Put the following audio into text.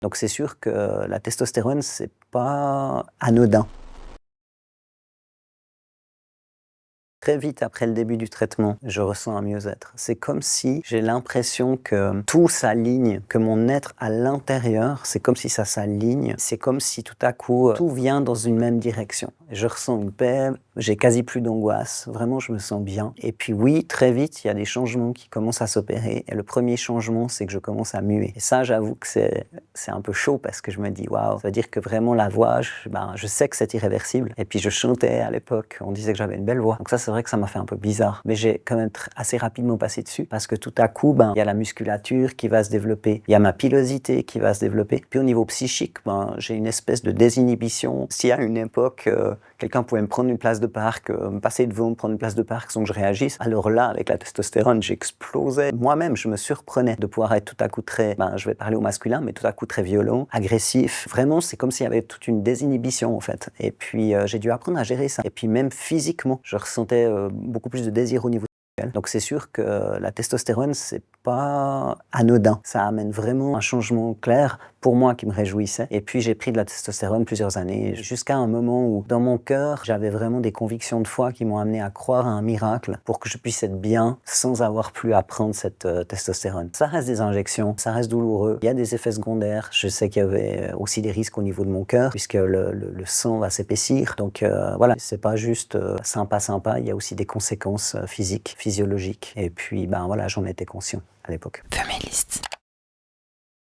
Donc c'est sûr que la testostérone, c'est pas anodin. Très vite après le début du traitement, je ressens un mieux-être. C'est comme si j'ai l'impression que tout s'aligne, que mon être à l'intérieur, c'est comme si ça s'aligne. C'est comme si tout à coup, tout vient dans une même direction. Je ressens une paix, j'ai quasi plus d'angoisse. Vraiment, je me sens bien. Et puis oui, très vite, il y a des changements qui commencent à s'opérer. Et le premier changement, c'est que je commence à muer. Et ça, j'avoue que c'est un peu chaud parce que je me dis, waouh, ça veut dire que vraiment la voix, je sais que c'est irréversible. Et puis je chantais à l'époque, on disait que j'avais une belle voix. Donc ça, c'est vrai que ça m'a fait un peu bizarre. Mais j'ai quand même assez rapidement passé dessus parce que tout à coup, il y a la musculature qui va se développer, il y a ma pilosité qui va se développer. Puis au niveau psychique, j'ai une espèce de désinhibition. Si à une époque, quelqu'un pouvait me prendre une place de parc, me passer devant, me prendre une place de parc sans que je réagisse, alors là, avec la testostérone, j'explosais. Moi-même, je me surprenais de pouvoir être tout à coup très, je vais parler au masculin, mais tout à coup très violent, agressif. Vraiment, c'est comme s'il y avait toute une désinhibition en fait. Et puis, j'ai dû apprendre à gérer ça. Et puis même physiquement, je ressentais beaucoup plus de désir au niveau sexuel. Donc c'est sûr que la testostérone, c'est pas anodin. Ça amène vraiment un changement clair pour moi qui me réjouissait. Et puis j'ai pris de la testostérone plusieurs années, jusqu'à un moment où dans mon cœur, j'avais vraiment des convictions de foi qui m'ont amené à croire à un miracle pour que je puisse être bien sans avoir plus à prendre cette testostérone. Ça reste des injections, ça reste douloureux, il y a des effets secondaires. Je sais qu'il y avait aussi des risques au niveau de mon cœur puisque le sang va s'épaissir. Donc voilà, c'est pas juste sympa, il y a aussi des conséquences physiques, physiologiques. Et puis voilà, j'en étais conscient à l'époque. Feminist.